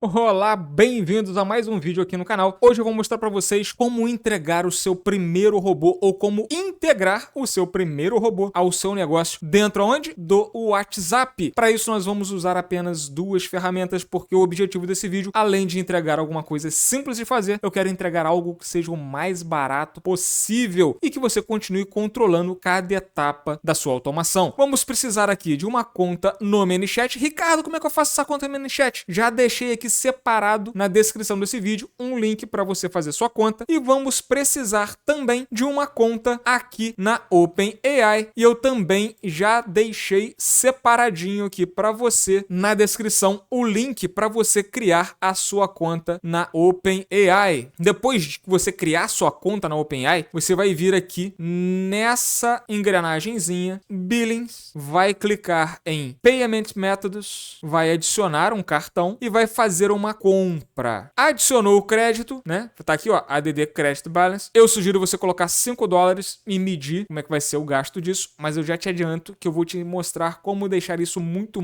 Olá, bem-vindos a mais um vídeo aqui no canal. Hoje eu vou mostrar para vocês como entregar o seu primeiro robô ou como integrar o seu primeiro robô ao seu negócio dentro onde? Do WhatsApp. Para isso nós vamos usar apenas duas ferramentas porque o objetivo desse vídeo, além de entregar alguma coisa simples de fazer, eu quero entregar algo que seja o mais barato possível e que você continue controlando cada etapa da sua automação. Vamos precisar aqui de uma conta no ManyChat. Ricardo, como é que eu faço essa conta no ManyChat? Já deixei aqui separado na descrição desse vídeo um link para você fazer sua conta e vamos precisar também de uma conta aqui na OpenAI e eu também já deixei separadinho aqui para você na descrição o link para você criar a sua conta na OpenAI. Depois de você criar sua conta na OpenAI, você vai vir aqui nessa engrenagemzinha Billings, vai clicar em Payment Methods, vai adicionar um cartão e vai fazer uma compra. Adicionou o crédito, né? Tá aqui, ó, ADD Credit Balance. Eu sugiro você colocar $5 e medir como é que vai ser o gasto disso, mas eu já te adianto que eu vou te mostrar como deixar isso muito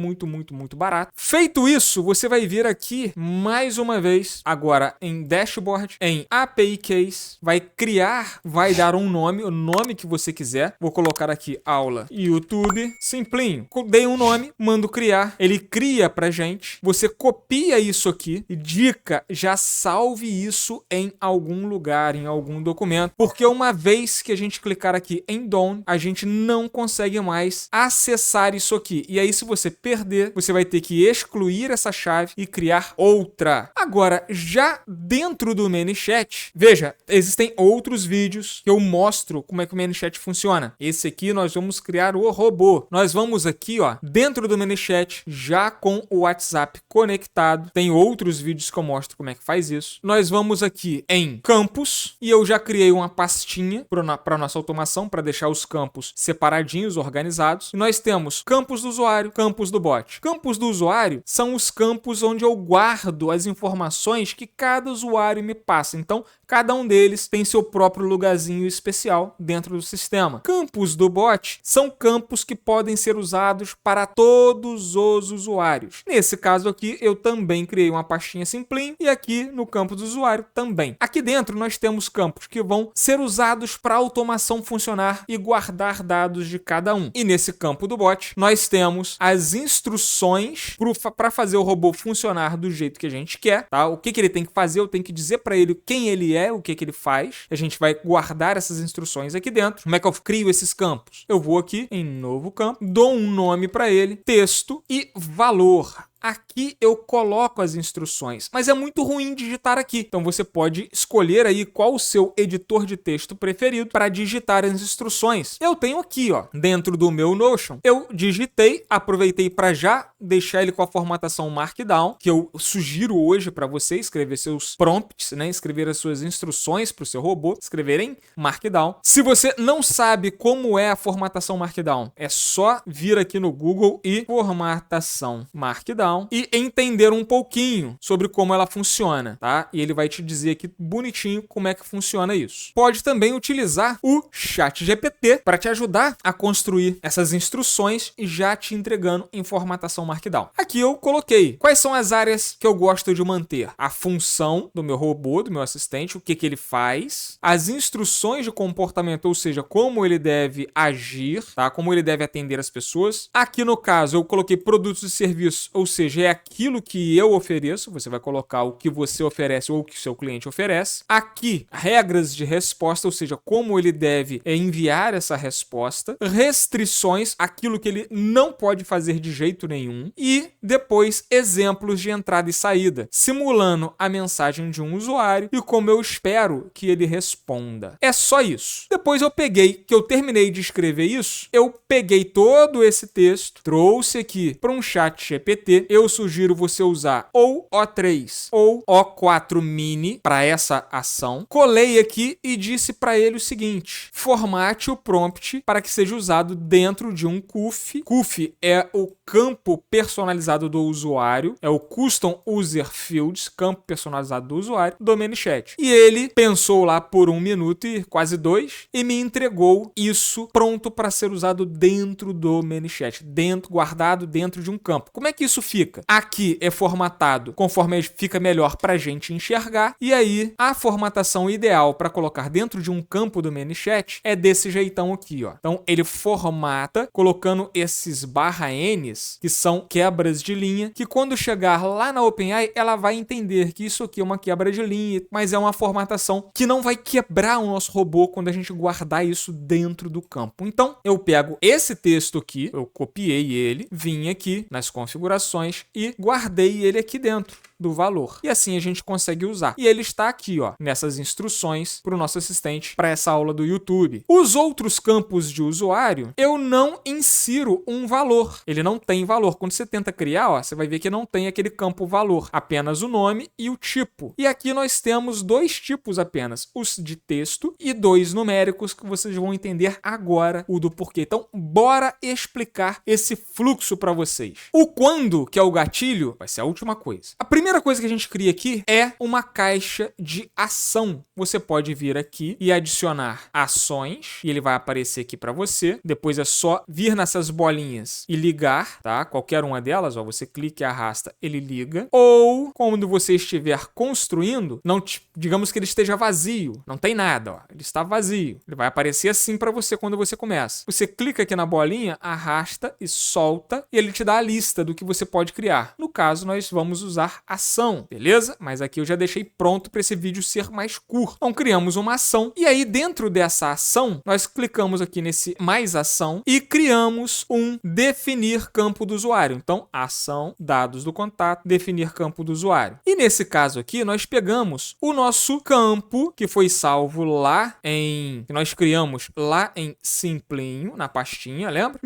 barato. Feito isso, você vai vir aqui mais uma vez, agora em Dashboard, em API Case, vai criar, vai dar um nome, o nome que você quiser. Vou colocar aqui aula YouTube, simplinho. Dei um nome, mando criar, ele cria pra gente. Você copia isso aqui e dica, já salve isso em algum lugar, em algum documento, porque uma vez que a gente clicar aqui em Done, a gente não consegue mais acessar isso aqui. E aí, se você perder, você vai ter que excluir essa chave e criar outra. Agora, já dentro do ManyChat, veja, existem outros vídeos que eu mostro como é que o ManyChat funciona. Esse aqui nós vamos criar o robô. Nós vamos aqui, ó, dentro do ManyChat, já com o WhatsApp conectado. Tem outros vídeos que eu mostro como é que faz isso. Nós vamos aqui em campos e eu já criei uma pastinha para nossa automação, para deixar os campos separadinhos, organizados. E nós temos campos do usuário, campos do bot. Campos do usuário são os campos onde eu guardo as informações que cada usuário me passa. Então, cada um deles tem seu próprio lugarzinho especial dentro do sistema. Campos do bot são campos que podem ser usados para todos os usuários. Nesse caso aqui, eu também criei uma pastinha simplinho e aqui no campo do usuário também. Aqui dentro nós temos campos que vão ser usados para a automação funcionar e guardar dados de cada um. E nesse campo do bot, nós temos as instruções para fazer o robô funcionar do jeito que a gente quer, tá? O que ele tem que fazer, eu tenho que dizer para ele quem ele é, o que ele faz. A gente vai guardar essas instruções aqui dentro. Como é que eu crio esses campos? Eu vou aqui em novo campo, dou um nome para ele, texto e valor. Aqui eu coloco as instruções, mas é muito ruim digitar aqui. Então você pode escolher aí qual o seu editor de texto preferido para digitar as instruções. Eu tenho aqui, ó, dentro do meu Notion, eu digitei, aproveitei para já deixar ele com a formatação Markdown, que eu sugiro hoje para você escrever seus prompts, né, escrever as suas instruções para o seu robô, escrever em Markdown. Se você não sabe como é a formatação Markdown, é só vir aqui no Google e formatação Markdown e entender um pouquinho sobre como ela funciona, tá? E ele vai te dizer aqui bonitinho como é que funciona isso. Pode também utilizar o ChatGPT para te ajudar a construir essas instruções e já te entregando em formatação Markdown. Aqui eu coloquei quais são as áreas que eu gosto de manter. A função do meu robô, do meu assistente, o que ele faz, as instruções de comportamento, ou seja, como ele deve agir, tá? Como ele deve atender as pessoas. Aqui no caso eu coloquei produtos e serviços, ou seja, é aquilo que eu ofereço, você vai colocar o que você oferece ou o que o seu cliente oferece. Aqui, regras de resposta, ou seja, como ele deve enviar essa resposta. Restrições, aquilo que ele não pode fazer de jeito nenhum. E depois, exemplos de entrada e saída, simulando a mensagem de um usuário e como eu espero que ele responda. É só isso. Depois que eu terminei de escrever isso, eu peguei todo esse texto, trouxe aqui para um ChatGPT. Eu sugiro você usar ou O3 ou O4 Mini para essa ação. Colei aqui e disse para ele o seguinte: formate o prompt para que seja usado dentro de um CUF. CUF é o campo personalizado do usuário, é o Custom User Fields, campo personalizado do usuário, do ManyChat. E ele pensou lá por 1 minuto e quase 2 e me entregou isso pronto para ser usado dentro do ManyChat, guardado dentro de um campo. Como é que isso fica? fica? Aqui é formatado conforme fica melhor para a gente enxergar, e aí a formatação ideal para colocar dentro de um campo do ManyChat é desse jeitão aqui, ó. Então ele formata colocando esses /Ns, que são quebras de linha, que quando chegar lá na OpenAI, ela vai entender que isso aqui é uma quebra de linha, mas é uma formatação que não vai quebrar o nosso robô quando a gente guardar isso dentro do campo. Então eu pego esse texto aqui, eu copiei ele, vim aqui nas configurações e guardei ele aqui dentro do valor. E assim a gente consegue usar. E ele está aqui, ó, nessas instruções para o nosso assistente para essa aula do YouTube. Os outros campos de usuário, eu não insiro um valor. Ele não tem valor. Quando você tenta criar, ó, você vai ver que não tem aquele campo valor, apenas o nome e o tipo. E aqui nós temos dois tipos apenas, os de texto e dois numéricos, que vocês vão entender agora o do porquê. Então, bora explicar esse fluxo para vocês. O quando, que é o gatilho, vai ser a última coisa. A primeira coisa que a gente cria aqui é uma caixa de ação. Você pode vir aqui e adicionar ações, e ele vai aparecer aqui para você. Depois é só vir nessas bolinhas e ligar, tá? Qualquer uma delas, ó, você clica e arrasta, ele liga. Ou, quando você estiver construindo, digamos que ele esteja vazio, não tem nada, ó, ele está vazio. Ele vai aparecer assim para você quando você começa. Você clica aqui na bolinha, arrasta e solta, e ele te dá a lista do que você pode criar. No caso, nós vamos usar ação, beleza? Mas aqui eu já deixei pronto para esse vídeo ser mais curto. Então criamos uma ação, e aí dentro dessa ação, nós clicamos aqui nesse mais ação e criamos um definir campo do usuário. Então, ação, dados do contato, definir campo do usuário. E nesse caso aqui, nós pegamos o nosso campo, que foi salvo lá que nós criamos lá em Simplinho, na pastinha, lembra?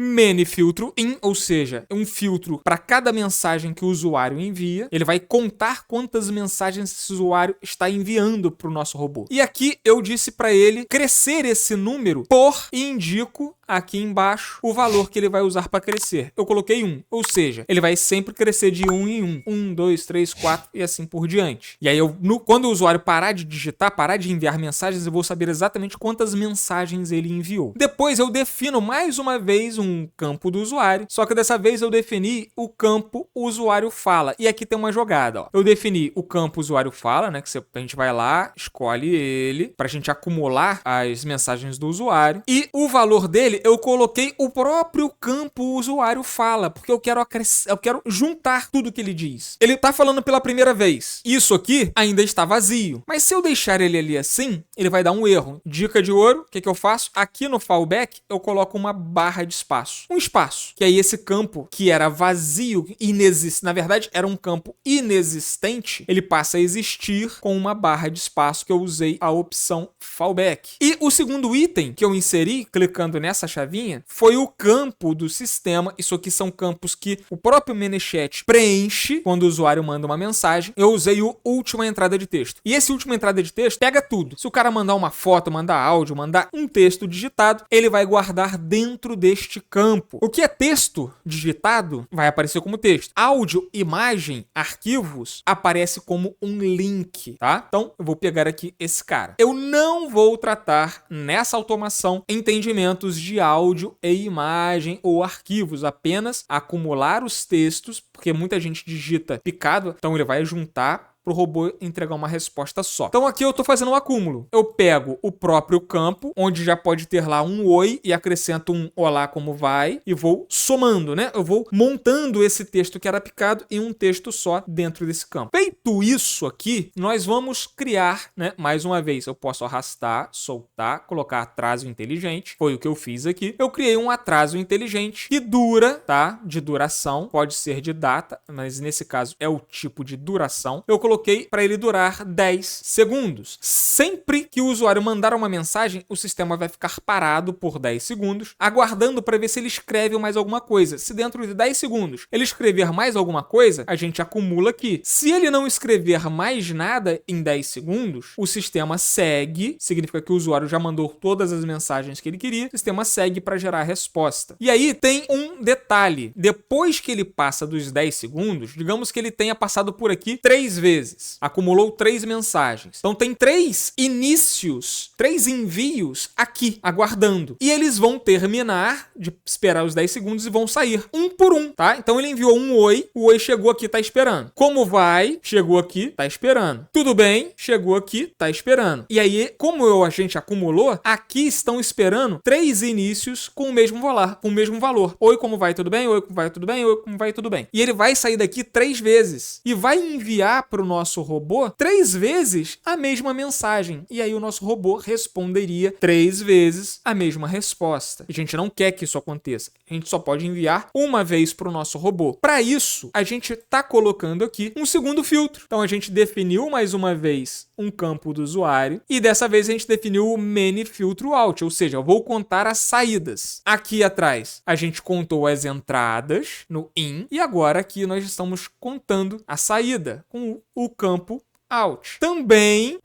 Filtro in, ou seja, um filtro para cada mensagem que o usuário envia. Ele vai contar quantas mensagens esse usuário está enviando para o nosso robô. E aqui eu disse para ele crescer esse número e indico aqui embaixo o valor que ele vai usar para crescer. Eu coloquei 1, ou seja, ele vai sempre crescer de 1 em 1. 1, 2, 3, 4 e assim por diante. E aí, quando o usuário parar de digitar, parar de enviar mensagens, eu vou saber exatamente quantas mensagens ele enviou. Depois eu defino mais uma vez um campo do usuário, só que dessa vez eu defini o campo usuário fala. E aqui tem uma jogada, ó. Eu defini o campo usuário fala, né, que a gente vai lá, escolhe ele, pra gente acumular as mensagens do usuário. E o valor dele, eu coloquei o próprio campo usuário fala, porque eu quero juntar tudo que ele diz. Ele tá falando pela primeira vez. Isso aqui ainda está vazio. Mas se eu deixar ele ali assim, ele vai dar um erro. Dica de ouro, o que eu faço? Aqui no fallback, eu coloco uma barra de espaço. Um espaço. Que aí esse campo, que era vazio, inexistente, na verdade, era um campo inexistente, ele passa a existir com uma barra de espaço que eu usei a opção fallback. E o segundo item que eu inseri, clicando nessa chavinha, foi o campo do sistema. Isso aqui são campos que o próprio ManyChat preenche quando o usuário manda uma mensagem. Eu usei o última entrada de texto. E esse última entrada de texto pega tudo. Se o cara mandar uma foto, mandar áudio, mandar um texto digitado, ele vai guardar dentro deste campo. O que é texto digitado vai aparecer como texto. Áudio, imagem, arquivos, aparece como um link, tá? Então, eu vou pegar aqui esse cara. Eu não vou tratar nessa automação entendimentos de áudio e imagem ou arquivos, apenas acumular os textos, porque muita gente digita picado, então ele vai juntar para o robô entregar uma resposta só. Então aqui eu estou fazendo um acúmulo. Eu pego o próprio campo, onde já pode ter lá um oi, e acrescento um olá, como vai, e vou somando, né? Eu vou montando esse texto que era picado em um texto só dentro desse campo. Feito isso aqui, nós vamos criar, né? Mais uma vez, eu posso arrastar, soltar, colocar atraso inteligente. Foi o que eu fiz aqui. Eu criei um atraso inteligente que dura, tá? De duração, pode ser de data, mas nesse caso é o tipo de duração. Eu coloquei para ele durar 10 segundos. Sempre que o usuário mandar uma mensagem, o sistema vai ficar parado por 10 segundos, aguardando para ver se ele escreve mais alguma coisa. Se dentro de 10 segundos ele escrever mais alguma coisa, a gente acumula aqui. Se ele não escrever mais nada em 10 segundos, o sistema segue, significa que o usuário já mandou todas as mensagens que ele queria, o sistema segue para gerar a resposta. E aí tem um detalhe. Depois que ele passa dos 10 segundos, digamos que ele tenha passado por aqui 3 vezes. vezes. Acumulou 3 mensagens. Então tem 3 inícios, 3 envios aqui, aguardando. E eles vão terminar de esperar os 10 segundos e vão sair um por um, tá? Então ele enviou um oi, o oi chegou aqui, tá esperando. Como vai? Chegou aqui, tá esperando. Tudo bem? Chegou aqui, tá esperando. E aí, como a gente acumulou, aqui estão esperando 3 inícios com o mesmo valor. Oi, como vai? Tudo bem? Oi, como vai? Tudo bem? Oi, como vai? Tudo bem. E ele vai sair daqui 3 vezes e vai enviar para o nosso robô 3 vezes a mesma mensagem. E aí o nosso robô responderia 3 vezes a mesma resposta. A gente não quer que isso aconteça. A gente só pode enviar uma vez para o nosso robô. Para isso, a gente está colocando aqui um segundo filtro. Então a gente definiu mais uma vez um campo do usuário e dessa vez a gente definiu o many filtro out, ou seja, eu vou contar as saídas. Aqui atrás a gente contou as entradas no in e agora aqui nós estamos contando a saída com o campo out. Também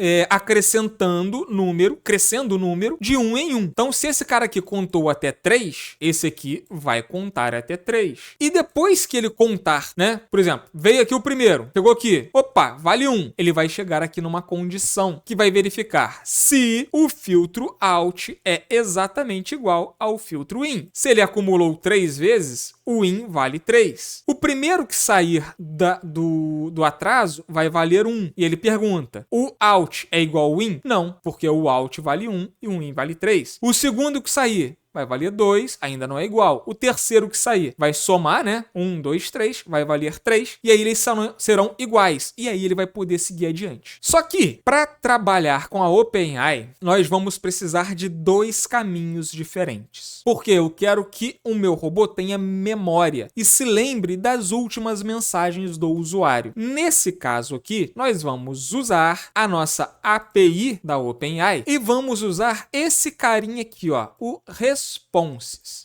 crescendo o número de 1 em 1. Então, se esse cara aqui contou até 3, esse aqui vai contar até 3. E depois que ele contar, né? Por exemplo, veio aqui o primeiro, chegou aqui, opa, vale 1. Ele vai chegar aqui numa condição que vai verificar se o filtro out é exatamente igual ao filtro in. Se ele acumulou 3 vezes, o in vale 3. O primeiro que sair do atraso vai valer 1. E ele pergunta, o out é igual ao in? Não, porque o out vale 1 e o in vale 3. O segundo que sair vai valer 2, ainda não é igual. O terceiro que sair vai somar, né? 1, 2, 3, vai valer 3. E aí eles serão iguais. E aí ele vai poder seguir adiante. Só que, para trabalhar com a OpenAI, nós vamos precisar de 2 caminhos diferentes. Porque eu quero que o meu robô tenha memória e se lembre das últimas mensagens do usuário. Nesse caso aqui, nós vamos usar a nossa API da OpenAI e vamos usar esse carinha aqui, ó, o responses.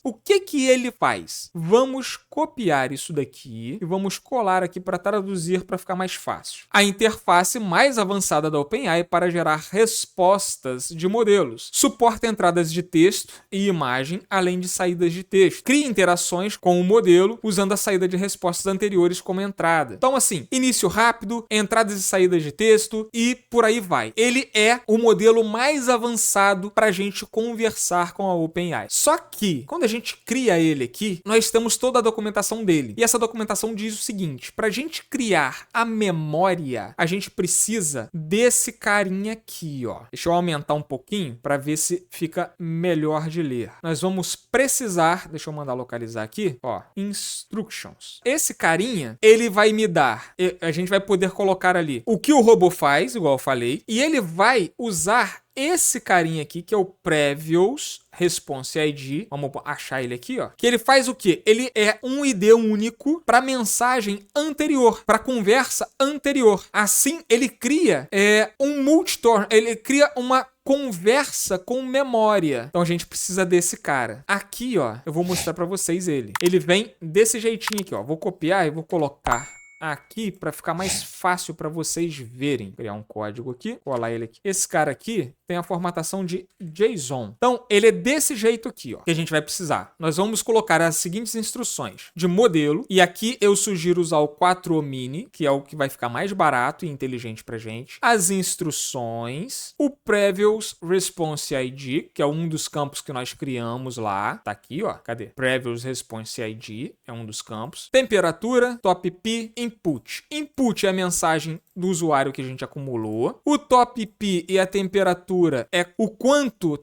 O que ele faz? Vamos copiar isso daqui e vamos colar aqui para traduzir para ficar mais fácil. A interface mais avançada da OpenAI para gerar respostas de modelos. Suporta entradas de texto e imagem, além de saídas de texto. Cria interações com o modelo usando a saída de respostas anteriores como entrada. Então, assim, início rápido, entradas e saídas de texto e por aí vai. Ele é o modelo mais avançado para a gente conversar com a OpenAI. Só que, quando a gente cria ele aqui, nós temos toda a documentação dele. E essa documentação diz o seguinte, para a gente criar a memória, a gente precisa desse carinha aqui, ó. Deixa eu aumentar um pouquinho para ver se fica melhor de ler. Nós vamos precisar, deixa eu mandar localizar aqui, ó, instructions. Esse carinha, ele vai me dar, a gente vai poder colocar ali o que o robô faz, igual eu falei, e ele vai usar esse carinha aqui, que é o Previous Response ID, vamos achar ele aqui, ó, que ele faz o quê? Ele é um ID único para mensagem anterior, para conversa anterior. Assim, ele cria um multitor, ele cria uma conversa com memória. Então a gente precisa desse cara. Aqui, ó, eu vou mostrar para vocês ele. Ele vem desse jeitinho aqui, ó. Vou copiar e vou colocar aqui para ficar mais fácil para vocês verem. Vou criar um código aqui, colar ele aqui. Esse cara aqui tem a formatação de JSON. Então, ele é desse jeito aqui, ó, que a gente vai precisar. Nós vamos colocar as seguintes instruções de modelo, e aqui eu sugiro usar o 4O Mini, que é o que vai ficar mais barato e inteligente pra gente. As instruções, o Previous Response ID, que é um dos campos que nós criamos lá. Tá aqui, ó. Cadê? Previous Response ID é um dos campos. Temperatura, top P, input. Input é a mensagem do usuário que a gente acumulou. O top P e a temperatura é o quanto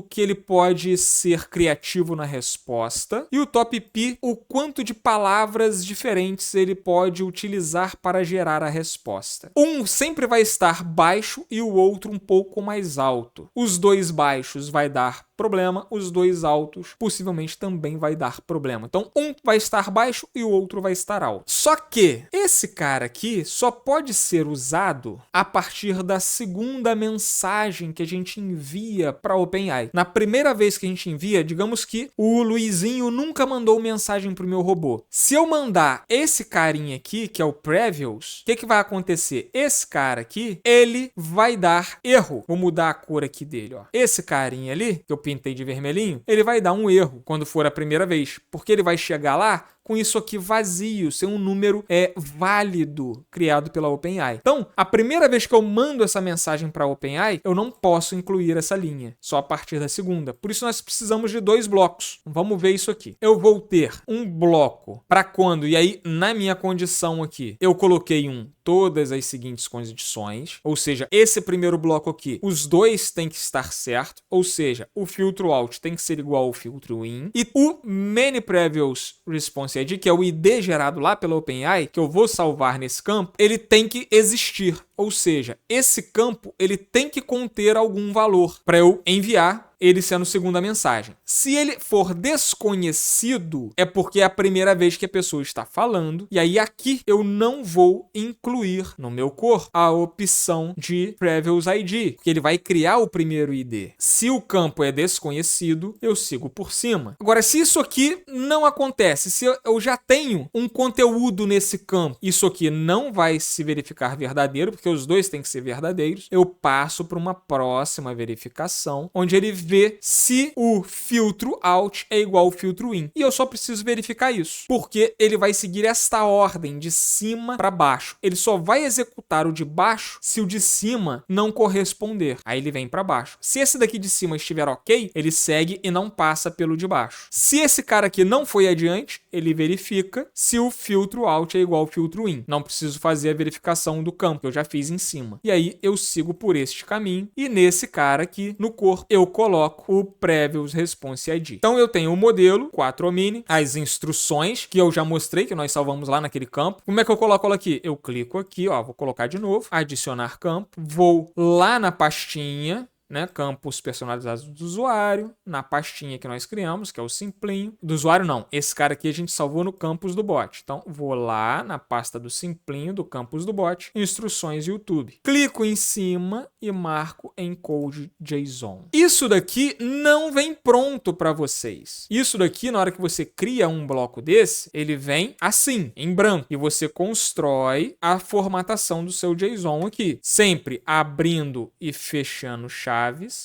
que ele pode ser criativo na resposta. E o top P, o quanto de palavras diferentes ele pode utilizar para gerar a resposta. Um sempre vai estar baixo e o outro um pouco mais alto. Os dois baixos vai dar problema, os dois altos possivelmente também vai dar problema. Então, um vai estar baixo e o outro vai estar alto. Só que esse cara aqui só pode ser usado a partir da segunda mensagem que a gente envia para a OpenAI. Na primeira vez que a gente envia, digamos que o Luizinho nunca mandou mensagem para o meu robô. Se eu mandar esse carinha aqui, que é o Previous, o que vai acontecer? Esse cara aqui, ele vai dar erro. Vou mudar a cor aqui dele, ó. Esse carinha ali, que eu pintei de vermelhinho, ele vai dar um erro quando for a primeira vez, porque ele vai chegar lá com isso aqui vazio, sem um número válido criado pela OpenAI. Então, a primeira vez que eu mando essa mensagem para a OpenAI, eu não posso incluir essa linha, só a partir da segunda. Por isso nós precisamos de 2 blocos. Vamos ver isso aqui. Eu vou ter um bloco para quando, e aí na minha condição aqui, eu coloquei todas as seguintes condições, ou seja, esse primeiro bloco aqui, os dois têm que estar certo, ou seja, o filtro out tem que ser igual ao filtro in, e o many previous response ID, que é o ID gerado lá pela OpenAI, que eu vou salvar nesse campo, ele tem que existir, ou seja, esse campo ele tem que conter algum valor para eu enviar ele sendo segunda mensagem. Se ele for desconhecido, é porque é a primeira vez que a pessoa está falando, e aí aqui eu não vou incluir no meu corpo a opção de Previous ID, porque ele vai criar o primeiro ID. Se o campo é desconhecido, eu sigo por cima. Agora, se isso aqui não acontece, se eu já tenho um conteúdo nesse campo, isso aqui não vai se verificar verdadeiro, porque os dois têm que ser verdadeiros, eu passo para uma próxima verificação, onde ele vê se o filtro out é igual ao filtro in. E eu só preciso verificar isso, porque ele vai seguir esta ordem de cima para baixo. Ele só vai executar o de baixo se o de cima não corresponder. Aí ele vem para baixo. Se esse daqui de cima estiver ok, ele segue e não passa pelo de baixo. Se esse cara aqui não foi adiante, ele verifica se o filtro out é igual ao filtro in. Não preciso fazer a verificação do campo, que eu já fiz em cima. E aí eu sigo por este caminho, e nesse cara aqui, no corpo, eu coloco o Previous Response ID. Então eu tenho o modelo 4Omni, as instruções que eu já mostrei, que nós salvamos lá naquele campo. Como é que eu coloco ela aqui? Eu clico aqui, ó, vou colocar de novo, adicionar campo, vou lá na pastinha, né, campos personalizados do usuário, na pastinha que nós criamos, que é o simplinho. Do usuário não, esse cara aqui a gente salvou no campus do bot. Então, vou lá na pasta do simplinho, do campus do bot, instruções YouTube. Clico em cima e marco encode JSON. Isso daqui não vem pronto para vocês. Isso daqui, na hora que você cria um bloco desse, ele vem assim, em branco, e você constrói a formatação do seu JSON aqui, sempre abrindo e fechando chaves.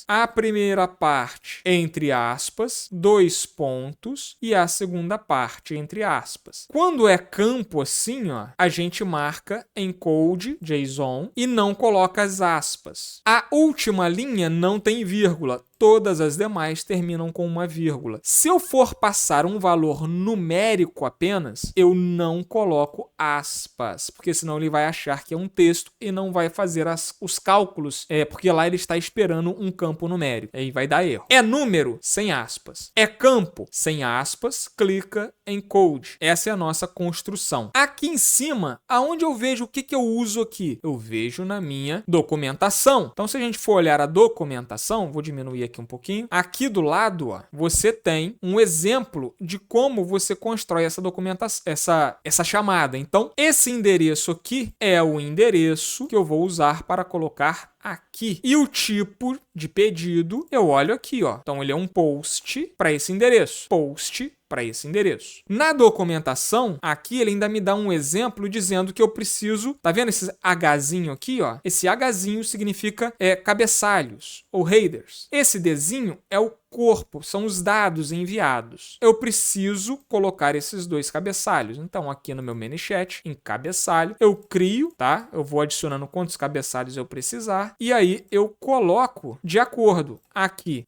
A primeira parte, entre aspas, 2 pontos, e a segunda parte, entre aspas. Quando é campo assim, ó, a gente marca encode JSON e não coloca as aspas. A última linha não tem vírgula. Todas as demais terminam com uma vírgula. Se eu for passar um valor numérico apenas, eu não coloco aspas, porque senão ele vai achar que é um texto e não vai fazer os cálculos, porque lá ele está esperando um campo numérico. Aí vai dar erro. É número? Sem aspas. É campo? Sem aspas, clica em code. Essa é a nossa construção. Aqui em cima, aonde eu vejo o que eu uso aqui? Eu vejo na minha documentação. Então, se a gente for olhar a documentação, vou diminuir aqui um pouquinho. Aqui do lado, ó, você tem um exemplo de como você constrói essa documentação, essa chamada. Então, esse endereço aqui é o endereço que eu vou usar para colocar aqui. E o tipo de pedido, eu olho aqui, ó. Então, ele é um post para esse endereço. Post para esse endereço. Na documentação, aqui ele ainda me dá um exemplo dizendo que eu preciso, tá vendo esse Hzinho aqui, ó? Esse Hzinho significa cabeçalhos ou headers. Esse Dzinho é o corpo, são os dados enviados. Eu preciso colocar esses 2 cabeçalhos. Então, aqui no meu ManyChat, em cabeçalho, eu crio, tá? Eu vou adicionando quantos cabeçalhos eu precisar, e aí eu coloco de acordo. Aqui,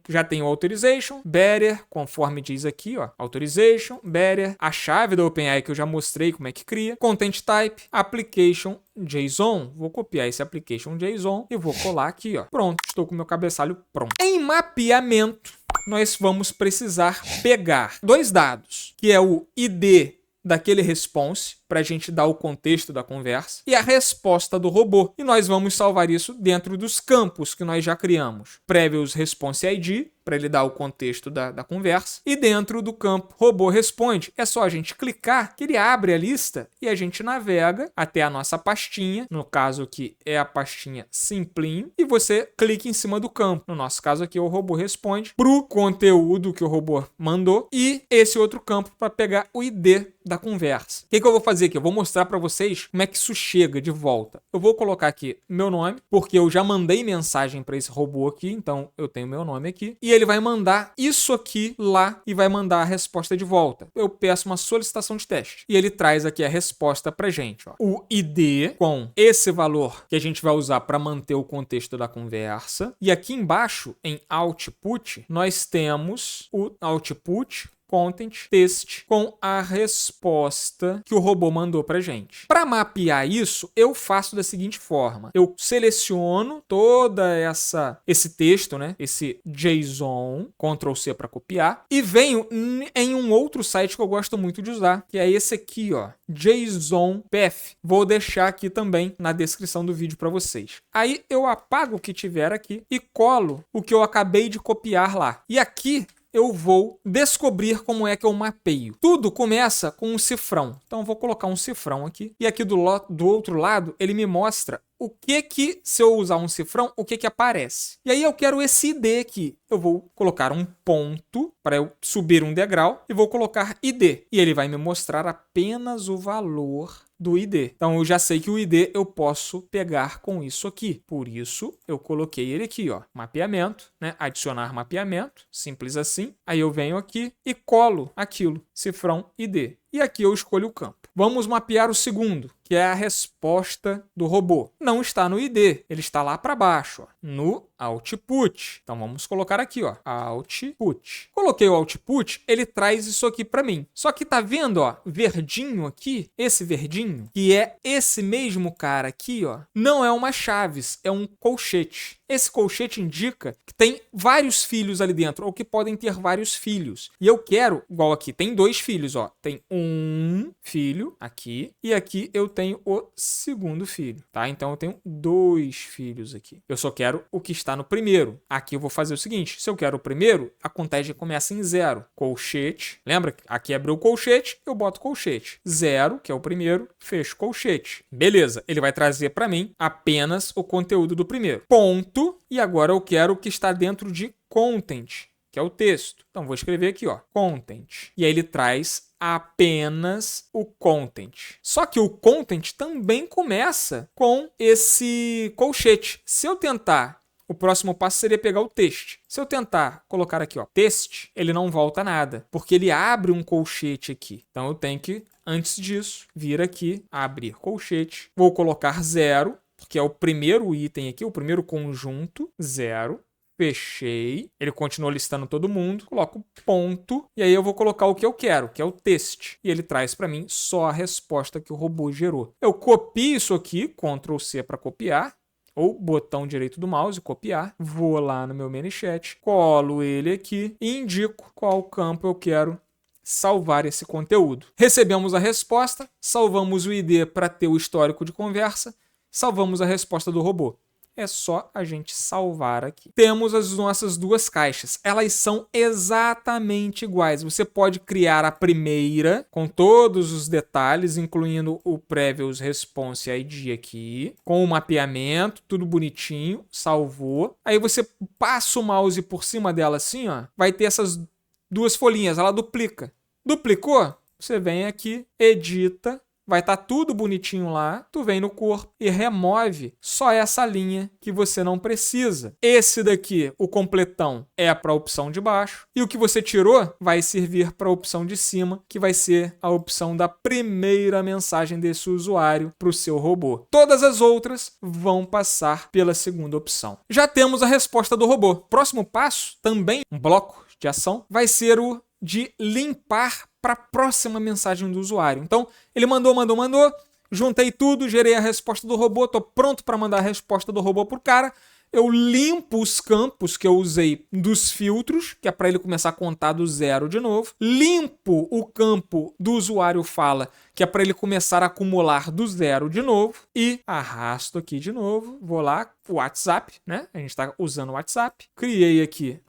já tem o authorization, better, conforme diz aqui, ó, authorization, better, a chave da OpenAI que eu já mostrei como é que cria, content type, application JSON, vou copiar esse application JSON e vou colar aqui, ó. Pronto, estou com o meu cabeçalho pronto. Em mapeamento, nós vamos precisar pegar 2 dados, que é o ID daquele response, para a gente dar o contexto da conversa, e a resposta do robô. E nós vamos salvar isso dentro dos campos que nós já criamos. Previous Response ID, para ele dar o contexto da conversa, e dentro do campo robô responde, é só a gente clicar que ele abre a lista e a gente navega até a nossa pastinha, no caso aqui é a pastinha simplinho, e você clica em cima do campo. No nosso caso aqui o robô responde para o conteúdo que o robô mandou e esse outro campo para pegar o ID da conversa. O que eu vou fazer fazer aqui? Eu vou mostrar para vocês como é que isso chega de volta. Eu vou colocar aqui meu nome, porque eu já mandei mensagem para esse robô aqui, então eu tenho meu nome aqui. E ele vai mandar isso aqui lá e vai mandar a resposta de volta. Eu peço uma solicitação de teste. E ele traz aqui a resposta pra gente. Ó. O ID com esse valor que a gente vai usar para manter o contexto da conversa. E aqui embaixo, em Output, nós temos o Output content text com a resposta que o robô mandou pra gente. Para mapear isso, eu faço da seguinte forma. Eu seleciono toda esse texto, né? Esse JSON, Ctrl C para copiar, e venho em um outro site que eu gosto muito de usar, que é esse aqui, ó, JSONPath. Vou deixar aqui também na descrição do vídeo para vocês. Aí eu apago o que tiver aqui e colo o que eu acabei de copiar lá. E aqui eu vou descobrir como é que eu mapeio. Tudo começa com um cifrão. Então, eu vou colocar um cifrão aqui. E aqui do outro lado, ele me mostra o que, se eu usar um cifrão, o que aparece. E aí eu quero esse ID aqui. Eu vou colocar um ponto para eu subir um degrau e vou colocar ID. E ele vai me mostrar apenas o valor do ID. Então, eu já sei que o ID eu posso pegar com isso aqui. Por isso, eu coloquei ele aqui, ó. Mapeamento, né? Adicionar mapeamento. Simples assim. Aí eu venho aqui e colo aquilo. Cifrão ID. E aqui eu escolho o campo. Vamos mapear o segundo, que é a resposta do robô. Não está no ID, ele está lá para baixo, ó, no Output. Então vamos colocar aqui, ó, Output. Coloquei o Output, ele traz isso aqui para mim. Só que tá vendo, ó, verdinho aqui, esse verdinho, que é esse mesmo cara aqui, ó, não é uma chaves, é um colchete. Esse colchete indica que tem vários filhos ali dentro, ou que podem ter vários filhos. E eu quero, igual aqui, tem 2 filhos, ó. Tem um filho aqui, e aqui eu tenho o segundo filho, tá? Então eu tenho 2 filhos aqui. Eu só quero o que está no primeiro. Aqui eu vou fazer o seguinte, se eu quero o primeiro, a contagem começa em 0. Colchete, lembra? Aqui abriu o colchete, eu boto colchete. 0, que é o primeiro, fecho colchete. Beleza, ele vai trazer para mim apenas o conteúdo do primeiro. Ponto. E agora eu quero o que está dentro de content, que é o texto. Então, vou escrever aqui, ó, content. E aí ele traz apenas o content. Só que o content também começa com esse colchete. Se eu tentar, o próximo passo seria pegar o text. Se eu tentar colocar aqui, ó, text, ele não volta nada, porque ele abre um colchete aqui. Então, eu tenho que, antes disso, vir aqui, abrir colchete. Vou colocar 0. Porque é o primeiro item aqui, o primeiro conjunto, 0. Fechei. Ele continua listando todo mundo. Coloco ponto. E aí eu vou colocar o que eu quero, que é o text. E ele traz para mim só a resposta que o robô gerou. Eu copio isso aqui, Ctrl C para copiar. Ou botão direito do mouse, copiar. Vou lá no meu ManyChat, colo ele aqui e indico qual campo eu quero salvar esse conteúdo. Recebemos a resposta, salvamos o ID para ter o histórico de conversa. Salvamos a resposta do robô. É só a gente salvar aqui. Temos as nossas 2 caixas. Elas são exatamente iguais. Você pode criar a primeira com todos os detalhes, incluindo o Previous Response ID aqui, com o mapeamento, tudo bonitinho, salvou. Aí você passa o mouse por cima dela assim, ó, vai ter essas 2 folhinhas, ela duplica. Duplicou? Você vem aqui, edita, vai estar tudo bonitinho lá, tu vem no corpo e remove só essa linha que você não precisa. Esse daqui, o completão, é para a opção de baixo e o que você tirou vai servir para a opção de cima, que vai ser a opção da primeira mensagem desse usuário para o seu robô. Todas as outras vão passar pela segunda opção. Já temos a resposta do robô. Próximo passo, também um bloco de ação, vai ser o de limpar para a próxima mensagem do usuário. Então, ele mandou, juntei tudo, gerei a resposta do robô, estou pronto para mandar a resposta do robô para o cara. Eu limpo os campos que eu usei dos filtros, que é para ele começar a contar do 0 de novo. Limpo o campo do usuário fala, que é para ele começar a acumular do 0 de novo. E arrasto aqui de novo, vou lá, o WhatsApp, né? A gente está usando o WhatsApp. Criei aqui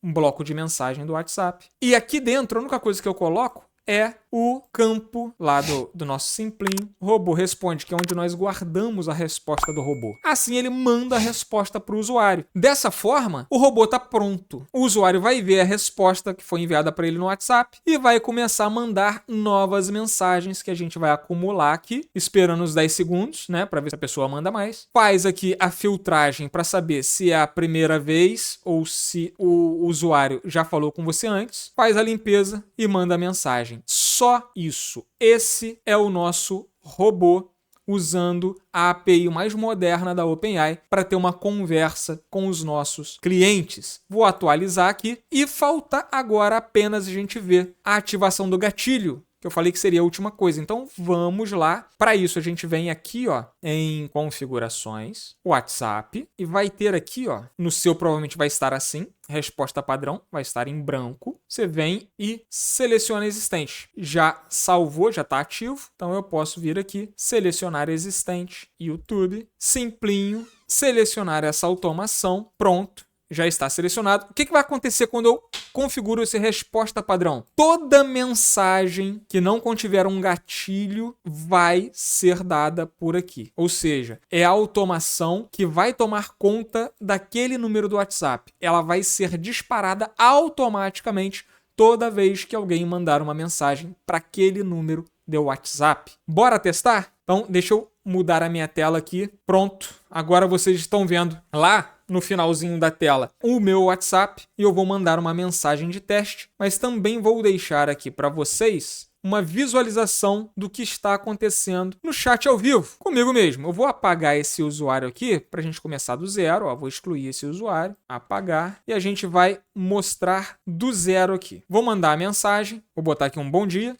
um bloco de mensagem do WhatsApp. E aqui dentro, a única coisa que eu coloco é o campo lá do nosso simplinho. Robô responde, que é onde nós guardamos a resposta do robô. Assim ele manda a resposta para o usuário. Dessa forma, o robô está pronto. O usuário vai ver a resposta que foi enviada para ele no WhatsApp e vai começar a mandar novas mensagens que a gente vai acumular aqui, esperando os 10 segundos, né, para ver se a pessoa manda mais. Faz aqui a filtragem para saber se é a primeira vez ou se o usuário já falou com você antes. Faz a limpeza e manda a mensagem. Só isso. Esse é o nosso robô usando a API mais moderna da OpenAI para ter uma conversa com os nossos clientes. Vou atualizar aqui e falta agora apenas a gente ver a ativação do gatilho, que eu falei que seria a última coisa. Então vamos lá. Para isso a gente vem aqui, ó, em configurações, WhatsApp, e vai ter aqui, ó, no seu provavelmente vai estar assim, resposta padrão, vai estar em branco. Você vem e seleciona existente. Já salvou, já está ativo, então eu posso vir aqui, selecionar existente, YouTube, simplinho, selecionar essa automação, pronto. Já está selecionado. O que vai acontecer quando eu configuro esse resposta padrão? Toda mensagem que não contiver um gatilho vai ser dada por aqui. Ou seja, é a automação que vai tomar conta daquele número do WhatsApp. Ela vai ser disparada automaticamente toda vez que alguém mandar uma mensagem para aquele número do WhatsApp. Bora testar? Então, deixa eu mudar a minha tela aqui. Pronto. Agora vocês estão vendo lá no finalzinho da tela o meu WhatsApp e eu vou mandar uma mensagem de teste, mas também vou deixar aqui para vocês uma visualização do que está acontecendo no chat ao vivo, comigo mesmo. Eu vou apagar esse usuário aqui para a gente começar do zero. Ó, vou excluir esse usuário, apagar, e a gente vai mostrar do zero aqui. Vou mandar a mensagem, vou botar aqui um bom dia,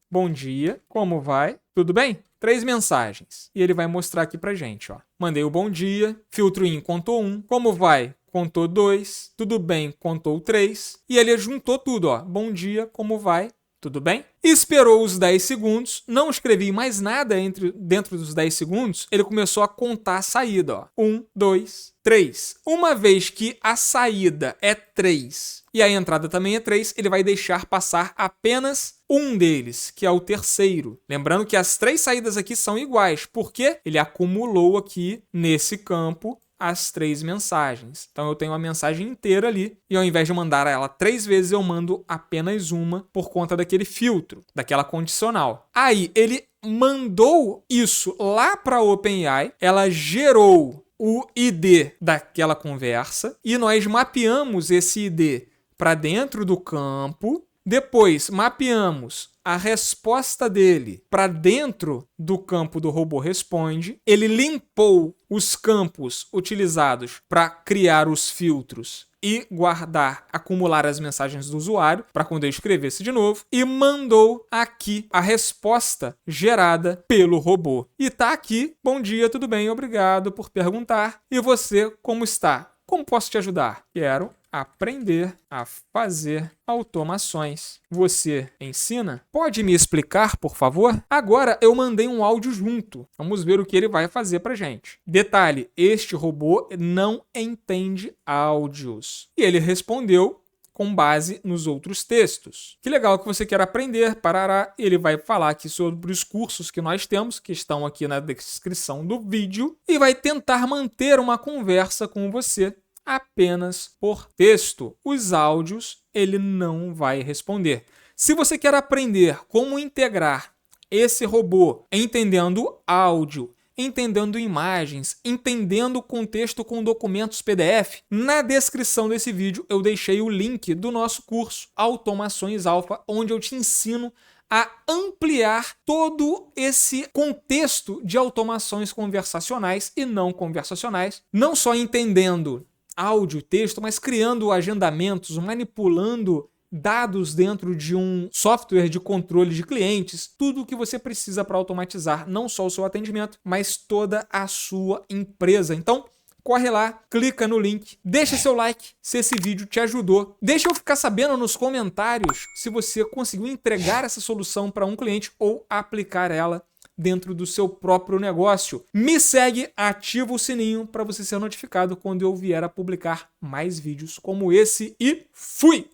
bom dia, como vai? Tudo bem? 3 mensagens. E ele vai mostrar aqui pra gente, ó. Mandei o bom dia, filtro in contou 1, como vai? Contou 2, tudo bem, contou 3. E ele juntou tudo, ó. Bom dia, como vai? Tudo bem? Esperou os 10 segundos, não escrevi mais nada dentro dos 10 segundos, ele começou a contar a saída, ó. 1, 2, 3. Uma vez que a saída é 3 e a entrada também é 3, ele vai deixar passar apenas um deles, que é o terceiro. Lembrando que as 3 saídas aqui são iguais, porque ele acumulou aqui nesse campo as 3 mensagens. Então eu tenho a mensagem inteira ali e ao invés de mandar ela 3 vezes, eu mando apenas uma por conta daquele filtro, daquela condicional. Aí ele mandou isso lá para a OpenAI, ela gerou o ID daquela conversa e nós mapeamos esse ID para dentro do campo. Depois mapeamos a resposta dele para dentro do campo do robô responde. Ele limpou os campos utilizados para criar os filtros e guardar, acumular as mensagens do usuário para quando eu escrevesse de novo, e mandou aqui a resposta gerada pelo robô. E tá aqui: bom dia, tudo bem, obrigado por perguntar. E você, como está? Como posso te ajudar? Quero aprender a fazer automações. Você ensina? Pode me explicar, por favor? Agora eu mandei um áudio junto. Vamos ver o que ele vai fazer pra gente. Detalhe, este robô não entende áudios. E ele respondeu com base nos outros textos. Que legal que você quer aprender, parará. Ele vai falar aqui sobre os cursos que nós temos, que estão aqui na descrição do vídeo, e vai tentar manter uma conversa com você apenas por texto. Os áudios ele não vai responder. Se você quer aprender como integrar esse robô entendendo áudio, entendendo imagens, entendendo contexto com documentos PDF, na descrição desse vídeo eu deixei o link do nosso curso Automações Alpha, onde eu te ensino a ampliar todo esse contexto de automações conversacionais e não conversacionais, não só entendendo áudio, texto, mas criando agendamentos, manipulando dados dentro de um software de controle de clientes, tudo o que você precisa para automatizar não só o seu atendimento, mas toda a sua empresa. Então, corre lá, clica no link, deixa seu like se esse vídeo te ajudou. Deixa eu ficar sabendo nos comentários se você conseguiu entregar essa solução para um cliente ou aplicar ela dentro do seu próprio negócio. Me segue, ativa o sininho para você ser notificado quando eu vier a publicar mais vídeos como esse e fui!